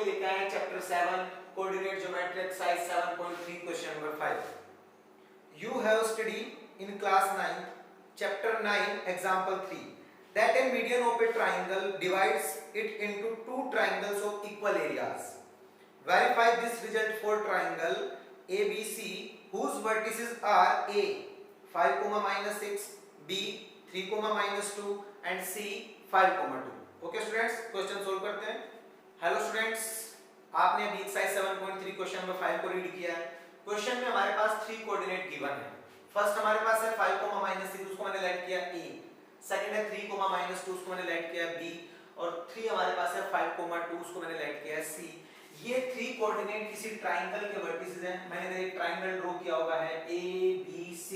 लिए लेके आए chapter 7 coordinate geometry exercise 7.3 question number 5. You have studied in class 9 chapter 9 example 3 that a median of a triangle divides it into two triangles of equal areas. Verify this result for triangle ABC whose vertices are A 5, -6, B 3, -2 and C 5, 2. Okay students, question solve करते हैं. Hello students, आपने अभी exercise 7.3 question number 5 को read किया है. Question में हमारे पास 3 coordinate given है. फर्स्ट हमारे पास है 5, -6 उसको मैंने लेट किया A. सेकंड है 3, -2 उसको मैंने लेट किया B. और 3 हमारे पास है 5, 2 उसको मैंने लेट किया C. ये 3 कोऑर्डिनेट किसी ट्रायंगल के वर्टिसेस हैं. मैंने एक ट्रायंगल ड्रॉ किया हुआ है ABC.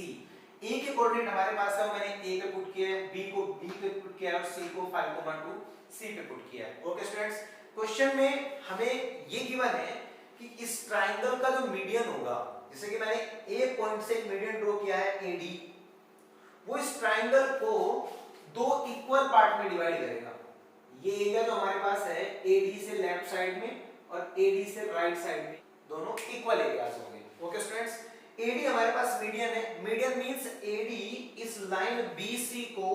A के कोऑर्डिनेट हमारे पास है, मैंने A पे पुट किया है, B को B पे पुट किया है और C को 5, 2 C पे पुट किया है. ओके स्टूडेंट्स, क्वेश्चन में हमें ये गिवन है कि इस ट्रायंगल का जो मीडियन होगा, जैसे कि मैंने A पॉइंट से एक मीडियन ड्रॉ किया है AD, वो इस ट्रायंगल को दो इक्वल पार्ट में डिवाइड करेगा. ये एरिया जो हमारे पास है AD से लेफ्ट साइड में और AD से राइट साइड में, दोनों इक्वल एरियाज होंगे. ओके स्टूडेंट्स, AD हमारे पास मीडियन है. मीडियन मींस AD इस लाइन BC को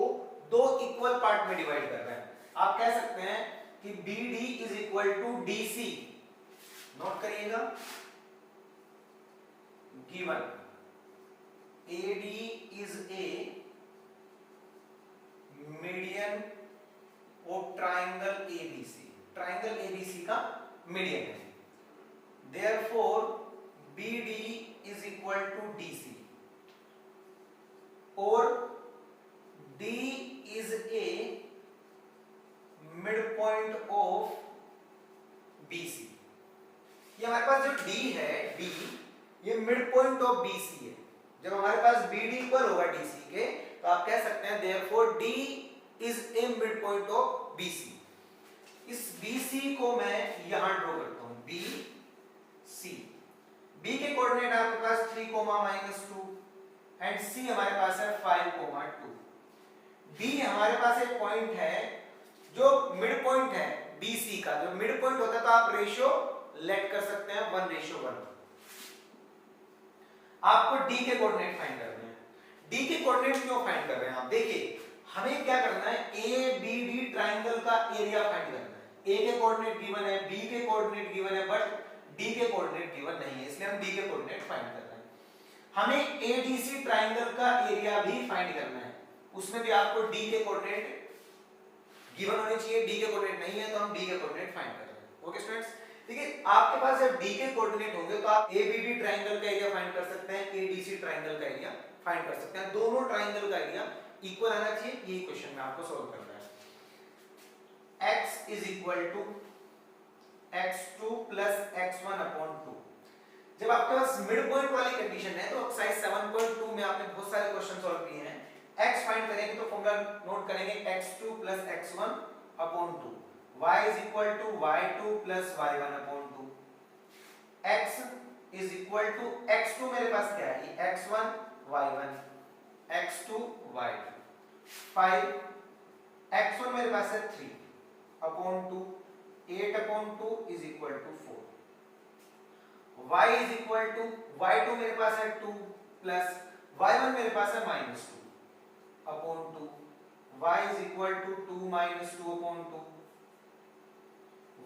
दो इक्वल पार्ट में डिवाइड कर रहा है. आप कह सकते हैं कि BD is equal to DC. Note करिएगा, given AD is a median of triangle ABC. Triangle ABC का मीडियन है. Therefore BD is equal to DC और D is a midpoint of BC. ये हमारे पास जो D है, D ये midpoint of BC है. जब हमारे पास BD इक्वल होगा DC के, तो आप कह सकते हैं therefore D is a midpoint of BC. इस BC को मैं यहां ड्रॉ करता हूं, BC. B के कोऑर्डिनेट आपके पास 3, -2 एंड C हमारे पास है 5, 2. B हमारे पास एक पॉइंट है जो मिड पॉइंट है BC का. जो मिड पॉइंट होता है तो आप रेशियो लेट कर सकते हैं 1:1. आपको D के कोऑर्डिनेट फाइंड करने हैं. D के कोऑर्डिनेट क्यों फाइंड कर रहे हैं आप? देखिए, हमें क्या करना है, ABD ट्रायंगल का एरिया फाइंड करना है. A के कोऑर्डिनेट गिवन है, B के कोऑर्डिनेट गिवन है, बट D के कोऑर्डिनेट गिवन नहीं है, इसलिए हम D के कोऑर्डिनेट फाइंड कर रहे हैं. हमें ADC ट्रायंगल का एरिया भी फाइंड करना है. उसमें भी आपको D के कोऑर्डिनेट गिवन होने चाहिए. D के कोऑर्डिनेट नहीं है तो हम D के कोऑर्डिनेट फाइंड कर रहे हैं. ओके स्टूडेंट्स, देखिए आपके पास जब D के कोऑर्डिनेट होंगे तो आप ABD ट्रायंगल का एरिया फाइंड कर सकते हैं, ADC ट्रायंगल का एरिया फाइंड कर सकते हैं. दोनों ट्रायंगल का एरिया इक्वल आना चाहिए. यही क्वेश्चन में आपको सॉल्व करना है. x is equal to x2 plus x1/2. जब आपके पास मिड पॉइंट वाली कंडीशन है तो एक्सरसाइज 7.2 में आपने बहुत सारे क्वेश्चन सॉल्व किए हैं. x फाइंड करेंगे तो फॉर्मूला नोट करेंगे x2 plus x1/2. y is equal to y2 plus y1/2. x is equal to x2 मेरे पास क्या है, x1 y1 x2 y2. 5 x1 मेरे पास है 3/2. 8/2 is equal to 4. y is equal to y2 मेरे पास है 2 प्लस y1 मेरे पास है -2/2. y is equal to 2 -2/2.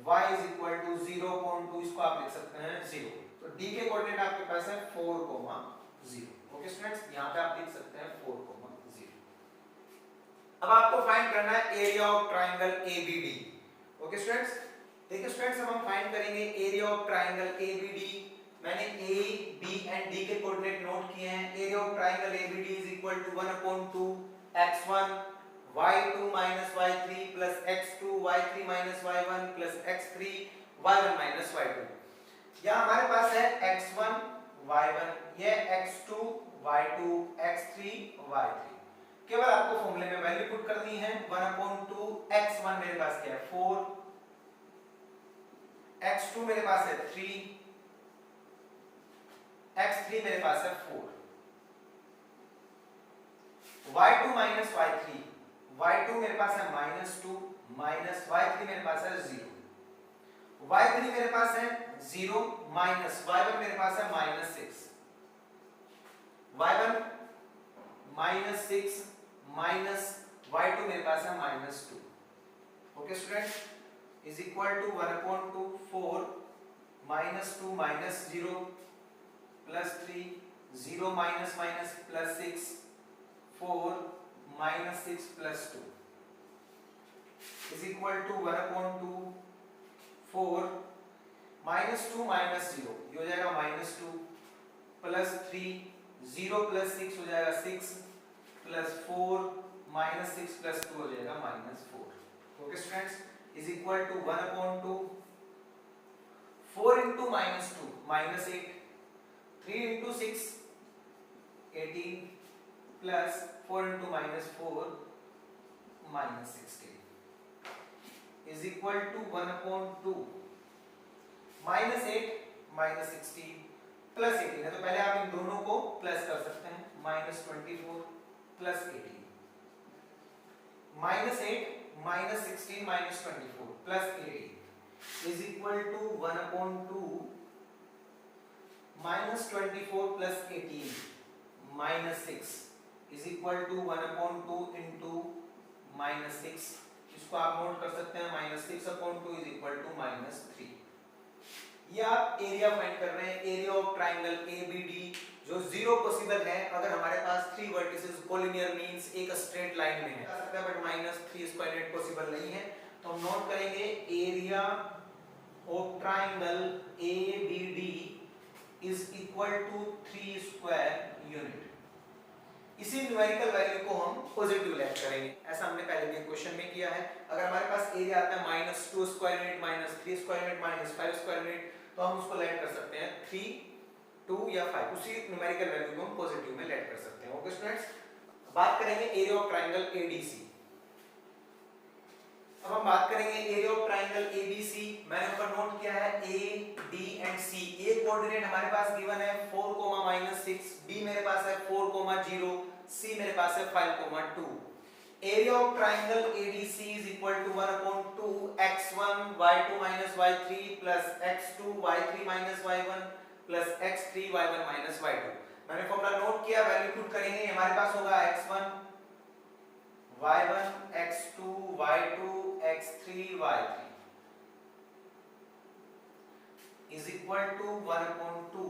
y is equal to 0/2. इसको आप लिख सकते हैं 0. तो D के कोऑर्डिनेट आपके पास है 4, 0. ओके स्टूडेंट्स, यहाँ पे आप लिख सकते हैं 4, 0. अब आपको फाइंड करना है area of triangle ABD. Okay students, देखिए स्टूडेंट्स, अब हम फाइंड करेंगे एरिया ऑफ ट्रायंगल ABD. मैंने A, B एंड D के कोऑर्डिनेट नोट किए हैं. Area of triangle ABD is equal to 1/2 x1 y2 y3 plus x2 y3 y1 plus x3 y1 y2. यहाँ हमारे पास है x1 y1, ये x2 y2 x3 y3. केवल आपको फॉर्मूले में वैल्यू पुट करनी है. 1/2 x1 मेरे पास क्या है 4, x2 मेरे पास है 3, x3 मेरे पास है 4. y2 minus y3, y2 मेरे पास है -2 माइनस y3 मेरे पास है 0. y3 मेरे पास है 0 माइनस y1 मेरे पास है -6, y1 -6 माइनस y2 मेरे पास है -2। Okay student, is equal to 1/2 4 -2 -0 +3 0 minus minus +6 4 -6 +2 is equal to 1/2 4 -2 -0 ये हो जाएगा -2 +3 0 +6 हो जाएगा 6 +4 -6 +2 हो जाएगा -4। Okay students, is equal to 1/2 4 into -2 -8 3 into 6 18 plus 4 into -4 -16 is equal to 1/2 -8 -16 plus 18 है, तो पहले आप इन दोनों को प्लस कर सकते हैं, -24 plus 18 -8 -16 -24 plus 18 is equal to 1/2 -24 plus 18 -6 is equal to 1/2 into -6, इसको आप नोट कर सकते हैं, -6/2 is equal to -3। ये आप एरिया फाइंड कर रहे हैं, एरिया ऑफ ट्राइंगल ABD जो 0 पॉसिबल है अगर हमारे पास 3 वर्टिसेस कोलिनियर मींस एक स्ट्रेट लाइन में है, आ सकता है बट -3 स्क्वायर रेट पॉसिबल नहीं है, तो हम नोट करेंगे area of triangle ABD is equal to 3 square unit. इसी न्यूमेरिकल वैल्यू को हम पॉजिटिव लेट करेंगे, ऐसा हमने पहले भी क्वेश्चन में किया है। अगर हमारे पास एरिया आता है -2 square unit -3 square unit -5 square unit, तो हम उसको लेट कर सकते हैं 3 2 या 5, उसी न्यूमेरिकल वैल्यू को हम पॉजिटिव में लेट कर सकते हैं। ओके स्टूडेंट्स, बात करेंगे एरिया ऑफ ट्राइंगल ADC। अब हम बात करेंगे एरिया ऑफ ट्राइंगल ABC। मैंने ऊपर नोट किया है A, D and C। A coordinate हमारे पास गिवन है 4, -6, B मेरे पास है 4, 0, C मेरे पास है 5, 2। Area of triangle ADC is equal to 1/2 x1 y2 y3 plus x2 y3 y1 plus x3 y1 y2। मैंने फॉर्मूला नोट किया, वैल्यू पुट करेंगे, हमारे पास होगा x1 y1 x2 y2 x3 y3 is equal to 1/2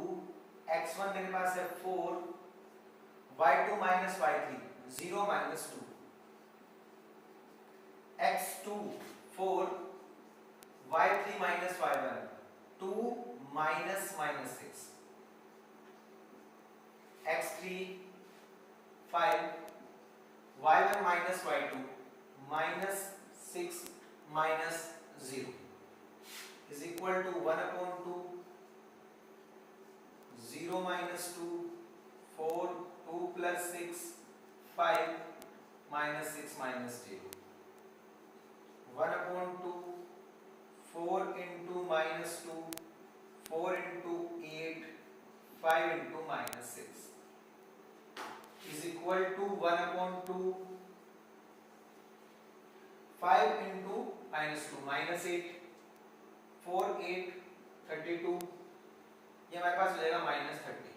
x1 मेरे पास है 4 y2 y3 0 -2 x2 4 y3 y1 2 -6 x3 5 y1 y2 -6 -0 is equal to 1/2 0 -2 4 2 plus 6 5 -6 -0 1/2 4 into -2 4 into 8 5 into -6 is equal to 1/2 5 into -2 -8 4 8 32, ये हमारे पास हो जाएगा -30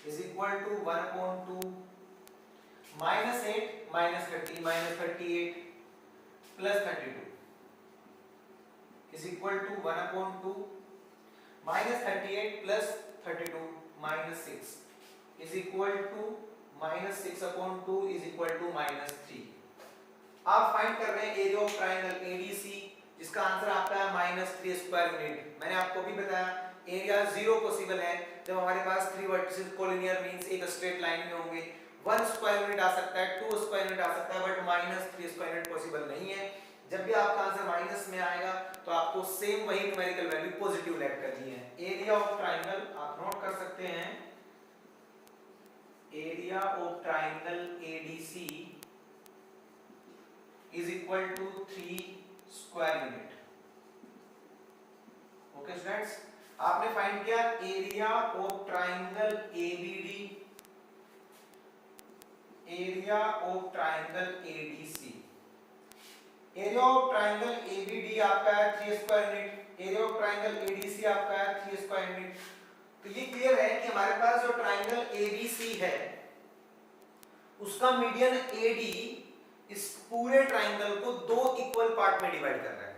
is equal to 1/2 -8 -30 -38 plus 32 is equal to 1/2 -38 plus 32 -6 is equal to -6/2 is equal to -3। आप find कर रहे हैं area of triangle ADC, जिसका answer आपका है -3 स्क्वायर यूनिट। मैंने आपको भी बताया एरिया 0 पॉसिबल है जब हमारे पास 3 वर्टिसेस कोलिनियर मींस एक स्ट्रेट लाइन में होंगे। 1 स्क्वायर यूनिट आ सकता है, 2 स्क्वायर यूनिट आ सकता है, बट -3 स्क्वायर यूनिट पॉसिबल नहीं है। जब भी आपका आंसर माइनस में आएगा तो आपको सेम वही न्यूमेरिकल वैल्यू पॉजिटिव लेट करनी है। एरिया ऑफ ट्राइंगल आप नोट कर सकते हैं, area of triangle ADC is equal to 3 square unit. Okay students, आपने फाइंड किया area of triangle ABD, area of triangle ADC area of triangle ABD आपका है 3 square unit, area of triangle ADC आपका है 3 square unit. तो ये clear है कि हमारे पास जो ट्राइंगल एबीसी है उसका मीडियन एडी इस पूरे ट्राइंगल को दो इक्वल पार्ट में डिवाइड कर रहा है,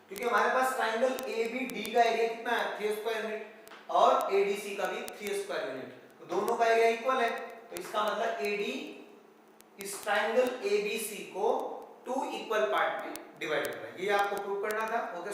क्योंकि हमारे पास ट्राइंगल एबीडी का एरिया कितना है 3 स्क्वायर यूनिट और एडीसी का भी 3 स्क्वायर यूनिट, तो दोनों का एरिया इक्वल है। तो इसका मतलब एडी इस ट्राइंगल एबीसी को 2 इक्वल पार्ट में डिवाइड कर रहा है। ये आपको प्रूव करना था। ओके।